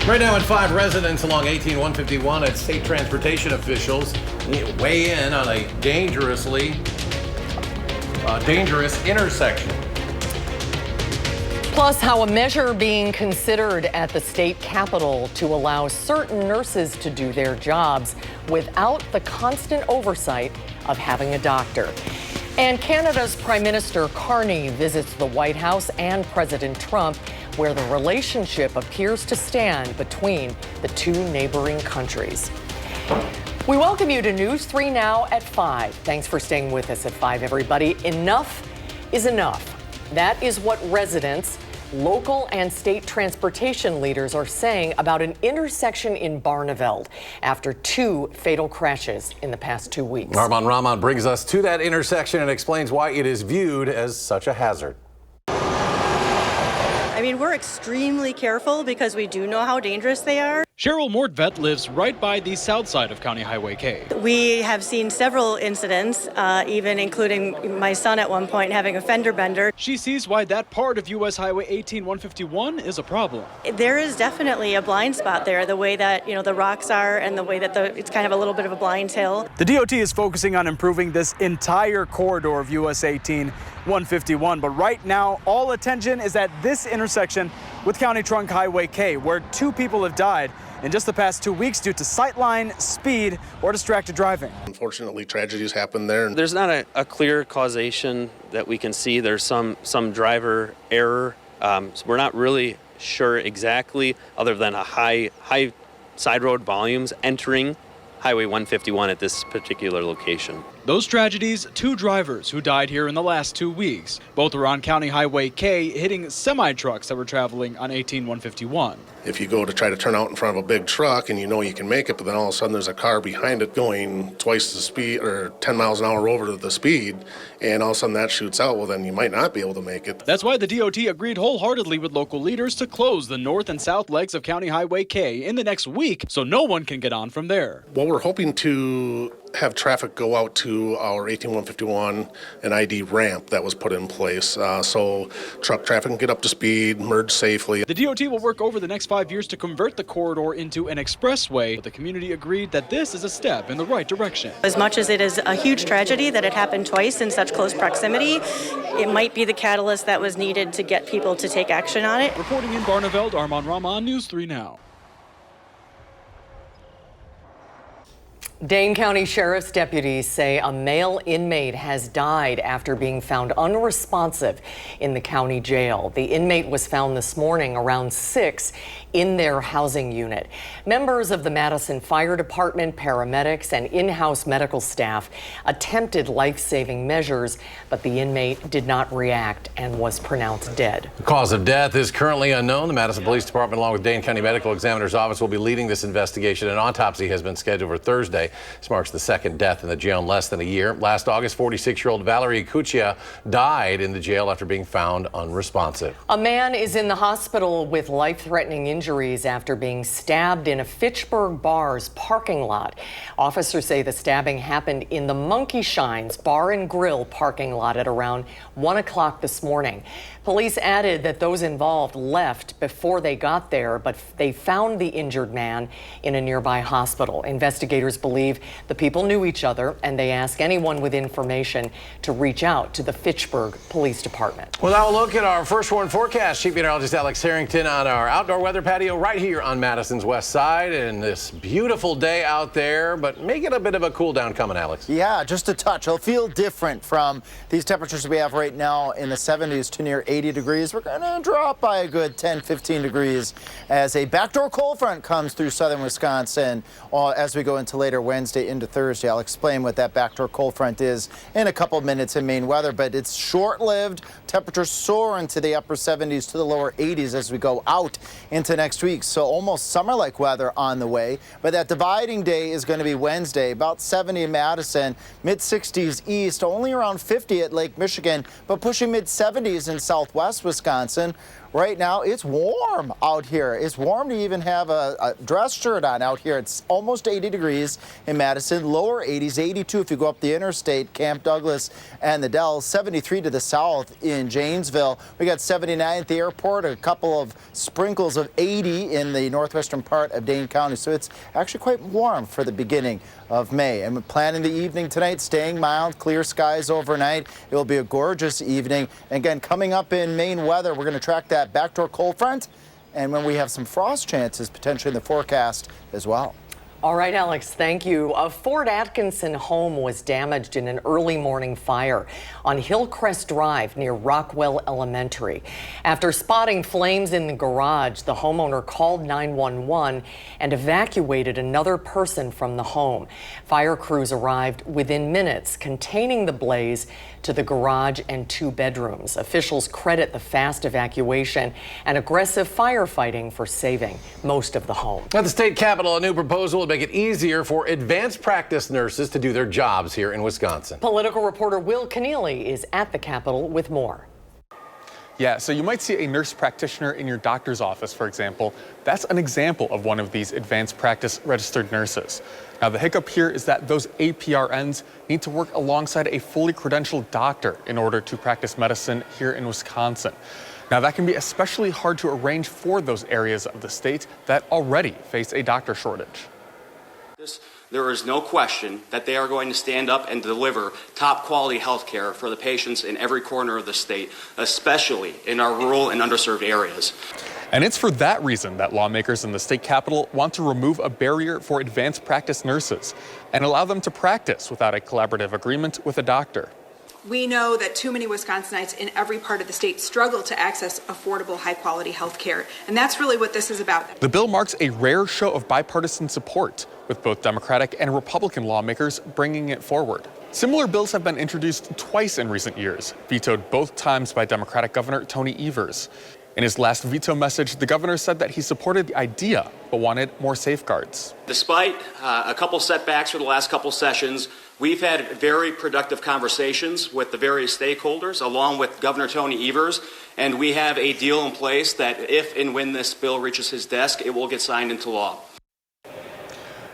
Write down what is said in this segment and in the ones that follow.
Right now at 5, residents along 18151 at state transportation officials weigh in on a dangerous intersection. Plus, how a measure being considered at the state capitol to allow certain nurses to do their jobs without the constant oversight of having a doctor. And Canada's Prime Minister Carney visits the White House and President Trump, where the relationship appears to stand between the two neighboring countries. We welcome you to News 3 Now at 5. Thanks for staying with us at 5, everybody. Enough is enough. That is what residents, local and state transportation leaders are saying about an intersection in Barneveld after 2 fatal crashes in the past 2 weeks. Armand Rahman brings us to that intersection and explains why it is viewed as such a hazard. I mean, we're extremely careful because we do know how dangerous they are. Cheryl Mordvet lives right by the south side of County Highway K. We have seen several incidents, even including my son at one point having a fender bender. She sees why that part of U.S. Highway 18151 is a problem. There is definitely a blind spot there, the way that, the rocks are and the way that it's kind of a little bit of a blind hill. The DOT is focusing on improving this entire corridor of U.S. 18151, but right now all attention is at this intersection with County Trunk Highway K, where 2 people have died in just the past 2 weeks due to sightline, speed, or distracted driving. Unfortunately, tragedies happen there. There's not a clear causation that we can see. There's some driver error. So we're not really sure exactly, other than a high side road volumes entering Highway 151 at this particular location. Those tragedies, 2 drivers who died here in the last 2 weeks. Both were on County Highway K, hitting semi-trucks that were traveling on 18151. If you go to try to turn out in front of a big truck and you know you can make it, but then all of a sudden there's a car behind it going twice the speed or 10 miles an hour over the speed, and all of a sudden that shoots out, well then you might not be able to make it. That's why the DOT agreed wholeheartedly with local leaders to close the north and south legs of County Highway K in the next week so no one can get on from there. Well, we're hoping to have traffic go out to our 18151 and ID ramp that was put in place, so truck traffic can get up to speed, merge safely. The DOT will work over the next 5 years to convert the corridor into an expressway, but the community agreed that this is a step in the right direction. As much as it is a huge tragedy that it happened twice in such close proximity, it might be the catalyst that was needed to get people to take action on it. Reporting in Barneveld, Armand Rahman, News 3 Now. Dane County Sheriff's deputies say a male inmate has died after being found unresponsive in the county jail. The inmate was found this morning around 6 in their housing unit. Members of the Madison Fire Department, paramedics, and in-house medical staff attempted life-saving measures, but the inmate did not react and was pronounced dead. The cause of death is currently unknown. The Madison Police Department, along with Dane County Medical Examiner's Office, will be leading this investigation. An autopsy has been scheduled for Thursday. This marks the 2nd death in the jail in less than a year. Last August, 46-year-old Valerie Kuchia died in the jail after being found unresponsive. A man is in the hospital with life-threatening injuries after being stabbed in a Fitchburg bar's parking lot. Officers say the stabbing happened in the Monkey Shines Bar and Grill parking lot at around 1 o'clock this morning. Police added that those involved left before they got there, but they found the injured man in a nearby hospital. Investigators believe the people knew each other, and they ask anyone with information to reach out to the Fitchburg Police Department. Well, now a look at our first warn forecast. Chief Meteorologist Alex Harrington on our outdoor weather patio right here on Madison's west side. And this beautiful day out there, but may get a bit of a cool down coming, Alex. Yeah, just a touch. It'll feel different from these temperatures we have right now in the 70s to near 80 degrees. We're going to drop by a good 10, 15 degrees as a backdoor cold front comes through southern Wisconsin as we go into later Wednesday into Thursday. I'll explain what that backdoor cold front is in a couple of minutes in Maine weather, but it's short-lived. Temperatures soar into the upper 70s to the lower 80s as we go out into next week. So almost summer-like weather on the way, but that dividing day is going to be Wednesday, about 70 in Madison, mid-60s east, only around 50 at Lake Michigan, but pushing mid-70s in southwest Wisconsin. right now it's warm out here. It's warm to even have a dress shirt on out here. It's almost 80 degrees in Madison, lower 80s, 82 if you go up the interstate, Camp Douglas and the Dells, 73 to the south in Janesville. We got 79 at the airport, a couple of sprinkles of 80 in the northwestern part of Dane County. So it's actually quite warm for the beginning of May. And we're planning the evening tonight, staying mild, clear skies overnight. It will be a gorgeous evening. And again, coming up in Maine weather, we're going to track that backdoor cold front. And when we have some frost chances potentially in the forecast as well. All right, Alex, thank you. A Fort Atkinson home was damaged in an early morning fire on Hillcrest Drive near Rockwell Elementary. After spotting flames in the garage, the homeowner called 911 and evacuated another person from the home. Fire crews arrived within minutes, containing the blaze to the garage and 2 bedrooms. Officials credit the fast evacuation and aggressive firefighting for saving most of the home. At the state capitol, a new proposal would make it easier for advanced practice nurses to do their jobs here in Wisconsin. Political reporter Will Keneally is at the Capitol with more. Yeah, so you might see a nurse practitioner in your doctor's office, for example. That's an example of one of these advanced practice registered nurses. Now, the hiccup here is that those APRNs need to work alongside a fully credentialed doctor in order to practice medicine here in Wisconsin. Now, that can be especially hard to arrange for those areas of the state that already face a doctor shortage. There is no question that they are going to stand up and deliver top quality health care for the patients in every corner of the state, especially in our rural and underserved areas. And it's for that reason that lawmakers in the state capitol want to remove a barrier for advanced practice nurses and allow them to practice without a collaborative agreement with a doctor. We know that too many Wisconsinites in every part of the state struggle to access affordable, high-quality health care, and that's really what this is about. The bill marks a rare show of bipartisan support, with both Democratic and Republican lawmakers bringing it forward. Similar bills have been introduced twice in recent years, vetoed both times by Democratic Governor Tony Evers. In his last veto message, the governor said that he supported the idea, but wanted more safeguards. Despite a couple setbacks for the last couple sessions, we've had very productive conversations with the various stakeholders, along with Governor Tony Evers, and we have a deal in place that if and when this bill reaches his desk, it will get signed into law.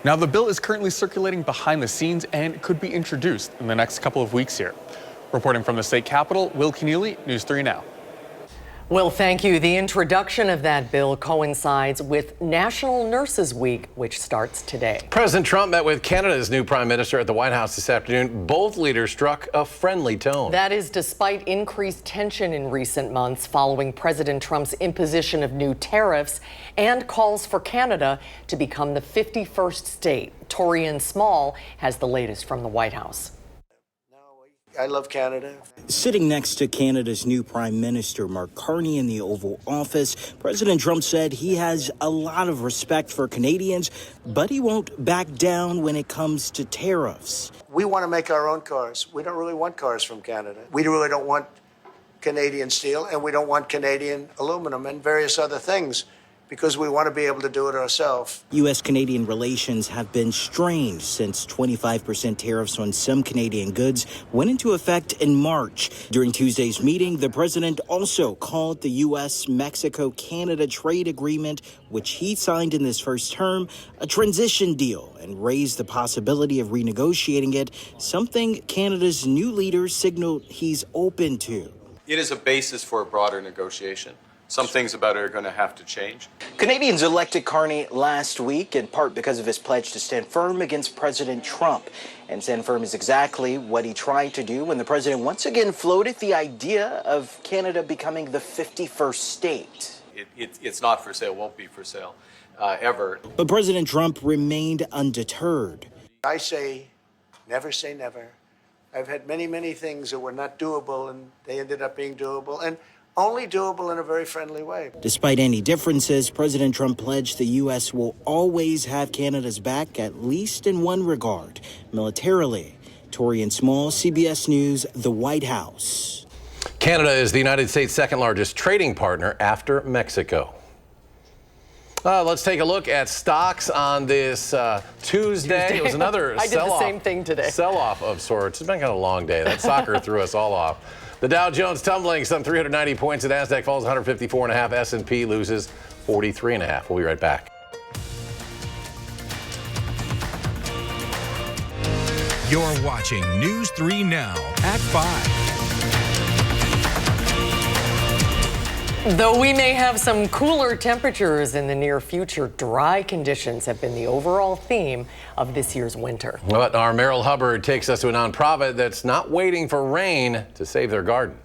Now, the bill is currently circulating behind the scenes and could be introduced in the next couple of weeks here. Reporting from the state capitol, Will Keneally, News 3 Now. Well, thank you. The introduction of that bill coincides with National Nurses Week, which starts today. President Trump met with Canada's new prime minister at the White House this afternoon. Both leaders struck a friendly tone. That is despite increased tension in recent months following President Trump's imposition of new tariffs and calls for Canada to become the 51st state. Torian Small has the latest from the White House. I love Canada. Sitting next to Canada's new Prime Minister, Mark Carney, in the Oval Office, President Trump said he has a lot of respect for Canadians, but he won't back down when it comes to tariffs. We want to make our own cars. We don't really want cars from Canada. We really don't want Canadian steel, and we don't want Canadian aluminum and various other things, because we want to be able to do it ourselves. U.S.-Canadian relations have been strained since 25% tariffs on some Canadian goods went into effect in March. During Tuesday's meeting, the president also called the U.S.-Mexico-Canada trade agreement, which he signed in this first term, a transition deal, and raised the possibility of renegotiating it, something Canada's new leader signaled he's open to. It is a basis for a broader negotiation. Some things about it are going to have to change. Canadians elected Carney last week, in part because of his pledge to stand firm against President Trump. And stand firm is exactly what he tried to do when the president once again floated the idea of Canada becoming the 51st state. It's not for sale, won't be for sale, ever. But President Trump remained undeterred. I say never. I've had many things that were not doable, and they ended up being doable. And only doable in a very friendly way. Despite any differences, President Trump pledged the U.S. will always have Canada's back, at least in one regard, militarily. Torian Small, CBS News, the White House. Canada is the United States' second largest trading partner after Mexico. Let's take a look at stocks on this Tuesday. It was another I did the same thing today. Sell-off of sorts. It's been kind of a long day. That soccer threw us all off. The Dow Jones tumbling some 390 points. The Nasdaq falls 154.5. S&P loses 43.5. We'll be right back. You're watching News 3 Now at 5. Though we may have some cooler temperatures in the near future, dry conditions have been the overall theme of this year's winter. But our Merrill Hubbard takes us to a nonprofit that's not waiting for rain to save their garden.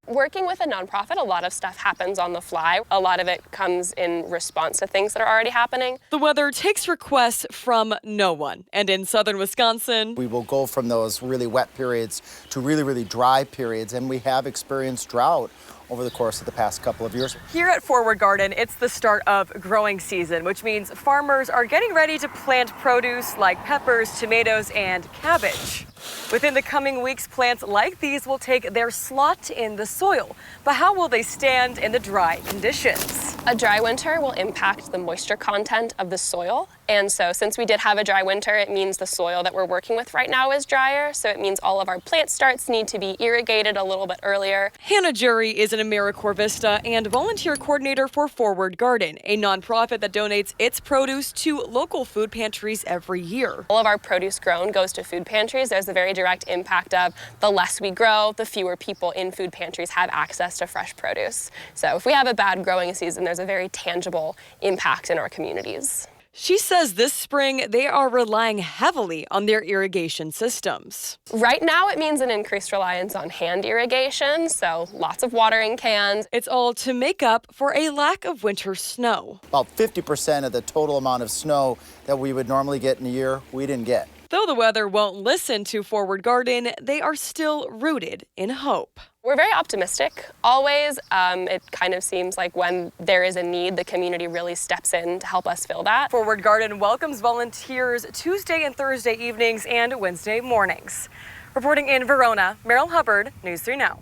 Working with a nonprofit, a lot of stuff happens on the fly. A lot of it comes in response to things that are already happening. The weather takes requests from no one. And in southern Wisconsin, we will go from those really wet periods to really, really dry periods, and we have experienced drought over the course of the past couple of years. here at Forward Garden, it's the start of growing season, which means farmers are getting ready to plant produce like peppers, tomatoes, and cabbage. Within the coming weeks, plants like these will take their slot in the soil. But how will they stand in the dry conditions? A dry winter will impact the moisture content of the soil. And so since we did have a dry winter, it means the soil that we're working with right now is drier. So it means all of our plant starts need to be irrigated a little bit earlier. Hannah Jury is an AmeriCorps Vista and volunteer coordinator for Forward Garden, a nonprofit that donates its produce to local food pantries every year. All of our produce grown goes to food pantries. There's a very direct impact of the less we grow, the fewer people in food pantries have access to fresh produce. So if we have a bad growing season, there's a very tangible impact in our communities. She says this spring they are relying heavily on their irrigation systems. Right now it means an increased reliance on hand irrigation, so lots of watering cans. It's all to make up for a lack of winter snow. About 50% of the total amount of snow that we would normally get in a year, we didn't get. Though the weather won't listen to Forward Garden, they are still rooted in hope. We're very optimistic, always. It kind of seems like when there is a need, the community really steps in to help us fill that. Forward Garden welcomes volunteers Tuesday and Thursday evenings and Wednesday mornings. Reporting in Verona, Merrill Hubbard, News 3 Now.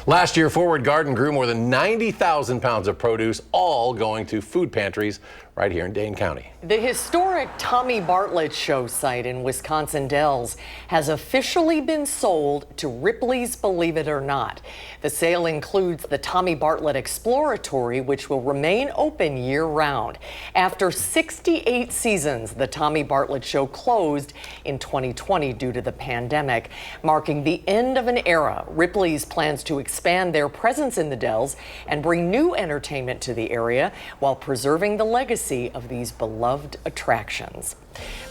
Last year, Forward Garden grew more than 90,000 pounds of produce, all going to food pantries right here in Dane County. The historic Tommy Bartlett show site in Wisconsin Dells has officially been sold to Ripley's Believe It or Not. The sale includes the Tommy Bartlett Exploratory, which will remain open year-round. After 68 seasons, the Tommy Bartlett show closed in 2020 due to the pandemic, marking the end of an era. Ripley's plans to expand their presence in the Dells and bring new entertainment to the area while preserving the legacy of these beloved attractions.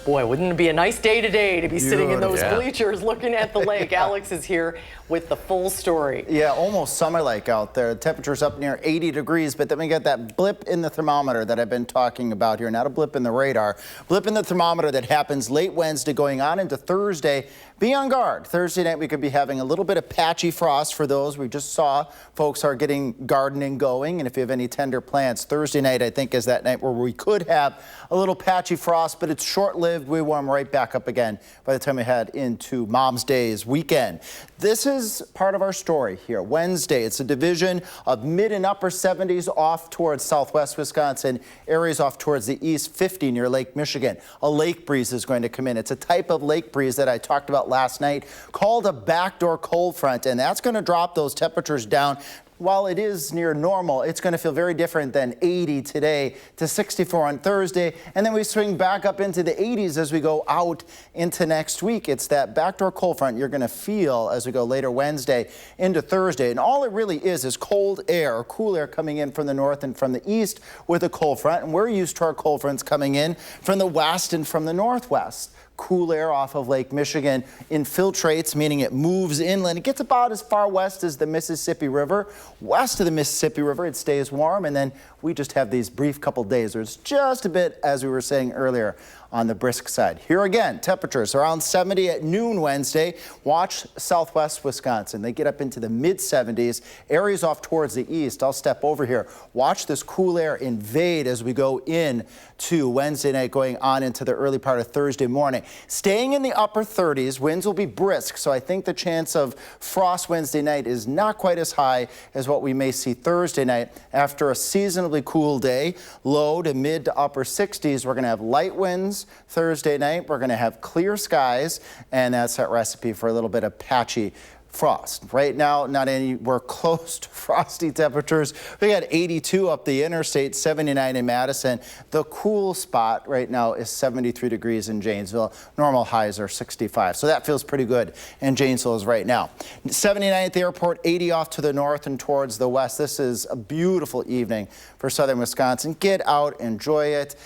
Boy, wouldn't it be a nice day today to be sitting in those bleachers looking at the lake. Alex is here with the full story. Yeah, almost summer-like out there. The temperature's up near 80 degrees, but then we get that blip in the thermometer that I've been talking about here. Not a blip in the radar, blip in the thermometer that happens late Wednesday going on into Thursday. Be on guard. Thursday night we could be having a little bit of patchy frost for those. We just saw folks are getting gardening going, and if you have any tender plants, Thursday night I think is that night where we could have a little patchy frost, but it's short-lived. We warm right back up again by the time we head into Mom's Day's weekend. This is part of our story here. Wednesday, it's a division of mid and upper 70s off towards southwest Wisconsin, areas off towards the east 50 near Lake Michigan. A lake breeze is going to come in. It's a type of lake breeze that I talked about last night called a backdoor cold front, and that's going to drop those temperatures down. While it is near normal, it's going to feel very different than 80 today to 64 on Thursday. And then we swing back up into the 80s as we go out into next week. It's that backdoor cold front you're going to feel as we go later Wednesday into Thursday. And all it really is cold air, or cool air coming in from the north and from the east with a cold front. And we're used to our cold fronts coming in from the west and from the northwest. Cool air off of Lake Michigan infiltrates, meaning it moves inland. It gets about as far west as the Mississippi River. West of the Mississippi River, it stays warm, and then we just have these brief couple days where it's just a bit, as we were saying earlier, on the brisk side. Here again, temperatures around 70 at noon Wednesday. Watch southwest Wisconsin. They get up into the mid-70s. Areas off towards the east. I'll step over here. Watch this cool air invade as we go in to Wednesday night, going on into the early part of Thursday morning. Staying in the upper 30s, winds will be brisk, so I think the chance of frost Wednesday night is not quite as high as what we may see Thursday night. After a seasonably cool day, low to mid to upper 60s, we're going to have light winds Thursday night. We're going to have clear skies, and that's that recipe for a little bit of patchy frost. Right now, not anywhere close to frosty temperatures. We got 82 up the interstate, 79 in Madison. The cool spot right now is 73 degrees in Janesville. Normal highs are 65, so that feels pretty good in Janesville right now. 79 at the airport, 80 off to the north and towards the west. This is a beautiful evening for southern Wisconsin. Get out, enjoy it.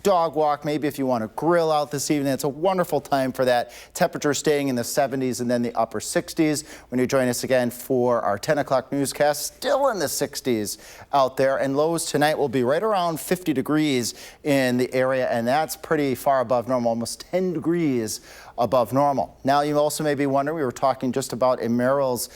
Dog walk, maybe if you want to grill out this evening. It's a wonderful time for that. Temperature staying in the 70s and then the upper 60s. When you join us again for our 10 o'clock newscast, still in the 60s out there. And lows tonight will be right around 50 degrees in the area, and that's pretty far above normal, almost 10 degrees above normal. Now, you also may be wondering, we were talking just about a Merrill's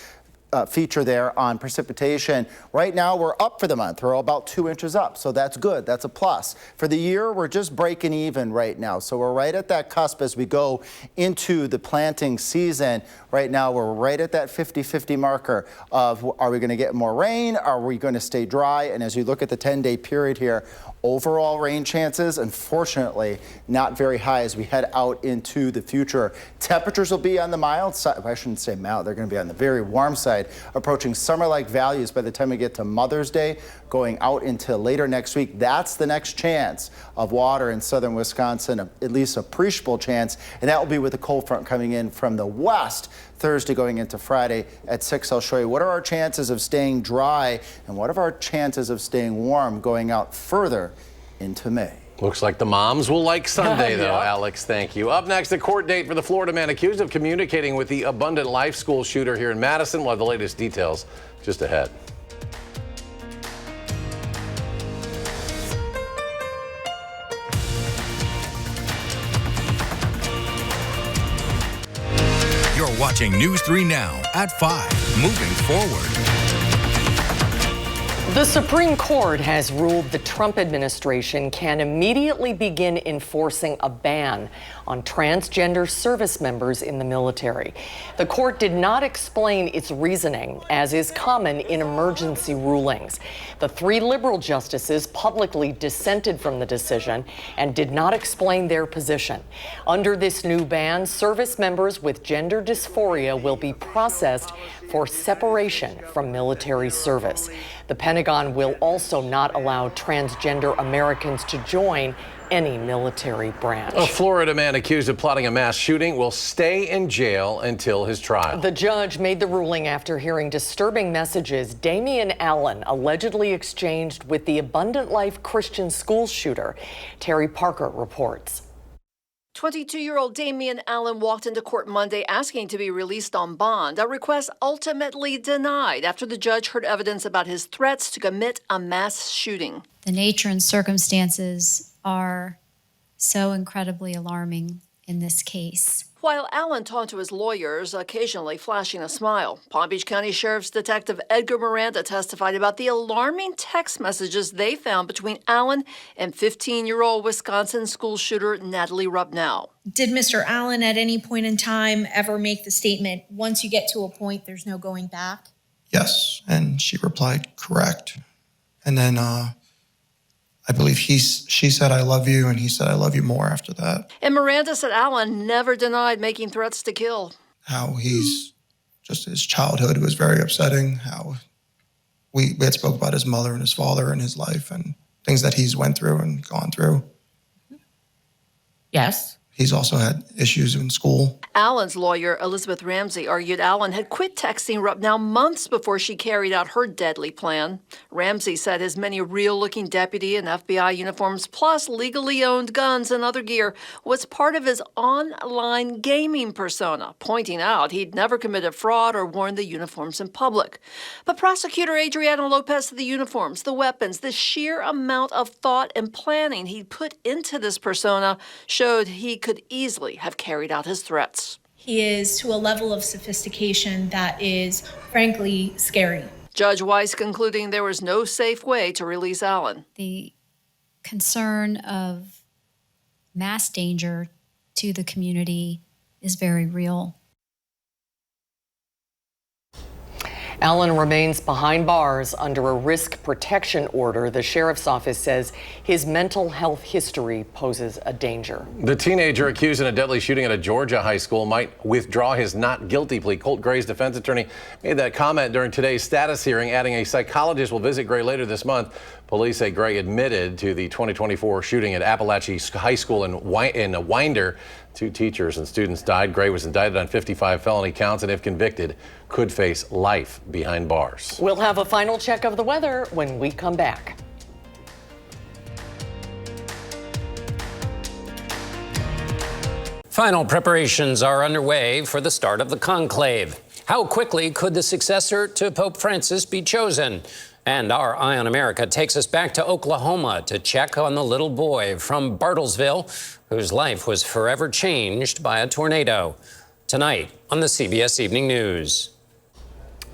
feature there on precipitation. Right now we're up for the month. We're about 2 inches up, so that's good. That's a plus. For the year, we're just breaking even right now. So we're right at that cusp as we go into the planting season. Right now we're right at that 50-50 marker of, are we going to get more rain? Are we going to stay dry? And as you look at the 10-day period here, overall rain chances, unfortunately, not very high as we head out into the future. Temperatures will be on the mild side. I shouldn't say mild. They're going to be on the very warm side, approaching summer-like values by the time we get to Mother's Day, going out into later next week. That's the next chance of water in southern Wisconsin, at least appreciable chance, and that will be with the cold front coming in from the west Thursday going into Friday at 6. I'll show you what are our chances of staying dry and what are our chances of staying warm going out further into May. Looks like the moms will like Sunday, though. Yeah. Alex, thank you. Up next, a court date for the Florida man accused of communicating with the Abundant Life School shooter here in Madison. We'll have the latest details just ahead. You're watching News 3 Now at 5. Moving forward. The Supreme Court has ruled the Trump administration can immediately begin enforcing a ban on transgender service members in the military. The court did not explain its reasoning, as is common in emergency rulings. The 3 liberal justices publicly dissented from the decision and did not explain their position. Under this new ban, service members with gender dysphoria will be processed for separation from military service. The Pentagon will also not allow transgender Americans to join any military branch. A Florida man accused of plotting a mass shooting will stay in jail until his trial. The judge made the ruling after hearing disturbing messages Damian Allen allegedly exchanged with the Abundant Life Christian school shooter. Terry Parker reports. 22-year-old Damian Allen walked into court Monday asking to be released on bond, a request ultimately denied after the judge heard evidence about his threats to commit a mass shooting. The nature and circumstances are so incredibly alarming in this case. While Allen talked to his lawyers, occasionally flashing a smile, Palm Beach County Sheriff's Detective Edgar Miranda testified about the alarming text messages they found between Allen and 15-year-old Wisconsin school shooter Natalie Rubnow. Did Mr. Allen at any point in time ever make the statement, once you get to a point, there's no going back? Yes, and she replied, correct. And then I believe she said, I love you, and he said, I love you more after that. And Miranda said Allen never denied making threats to kill. How he's just his childhood was very upsetting, how we had spoke about his mother and his father and his life and things that he's went through and gone through. Yes. He's also had issues in school. Allen's lawyer, Elizabeth Ramsey, argued Allen had quit texting Rubnow months before she carried out her deadly plan. Ramsey said his many real-looking deputy and FBI uniforms, plus legally owned guns and other gear, was part of his online gaming persona, pointing out he'd never committed fraud or worn the uniforms in public. But prosecutor Adriana Lopez said the uniforms, the weapons, the sheer amount of thought and planning he'd put into this persona showed he could easily have carried out his threats. He is to a level of sophistication that is, frankly, scary. Judge Weiss concluding there was no safe way to release Allen. The concern of mass danger to the community is very real. Allen remains behind bars under a risk protection order. The sheriff's office says his mental health history poses a danger. The teenager accused in a deadly shooting at a Georgia high school might withdraw his not guilty plea. Colt Gray's defense attorney made that comment during today's status hearing, adding a psychologist will visit Gray later this month. Police say Gray admitted to the 2024 shooting at Appalachian High School in Winder. 2 teachers and students died. Gray was indicted on 55 felony counts and, if convicted, could face life behind bars. We'll have a final check of the weather when we come back. Final preparations are underway for the start of the conclave. How quickly could the successor to Pope Francis be chosen? And our Eye on America takes us back to Oklahoma to check on the little boy from Bartlesville whose life was forever changed by a tornado. Tonight on the CBS Evening News.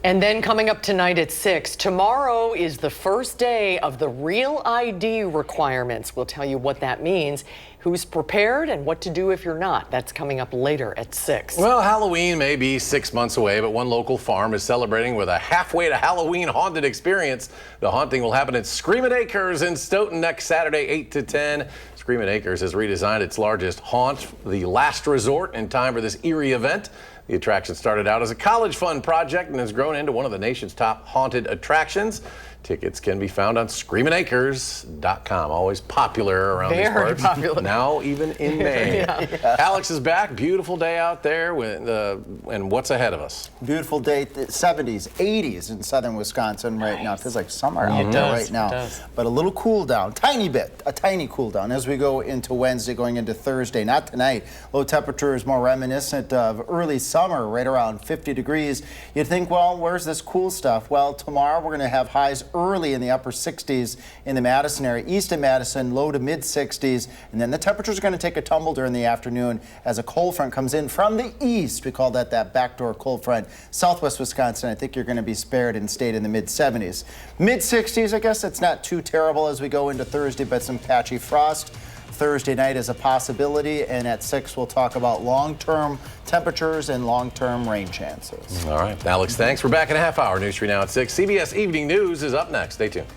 And then coming up tonight at 6, tomorrow is the first day of the Real ID requirements. We'll tell you what that means, who's prepared, and what to do if you're not. That's coming up later at 6. Well, Halloween may be 6 months away, but one local farm is celebrating with a halfway to Halloween haunted experience. The haunting will happen at Screamin' Acres in Stoughton next Saturday, 8 to 10. Screamin' Acres has redesigned its largest haunt, the Last Resort, in time for this eerie event. The attraction started out as a college fund project and has grown into one of the nation's top haunted attractions. Tickets can be found on screamingacres.com. Always popular around these parts. Very popular. Now even in May. Yeah. Alex is back. Beautiful day out there. And what's ahead of us? Beautiful day, 70s, 80s in southern Wisconsin right now. It feels like summer out there right now. It does. But a little cool down, tiny bit, a tiny cool down as we go into Wednesday, going into Thursday. Not tonight. Low temperature is more reminiscent of early summer, right around 50 degrees. You'd think, well, where's this cool stuff? Well, tomorrow we're going to have highs early in the upper 60s in the Madison area. East of Madison, low to mid 60s. And then the temperatures are going to take a tumble during the afternoon as a cold front comes in from the east. We call that backdoor cold front. Southwest Wisconsin, I think you're going to be spared and stayed in the mid 70s. Mid 60s, I guess it's not too terrible as we go into Thursday, but some patchy frost. Thursday night is a possibility, and at 6 we'll talk about long-term temperatures and long-term rain chances. All right, Alex, thanks. We're back in a half hour. News 3 now at 6. CBS Evening News is up next. Stay tuned.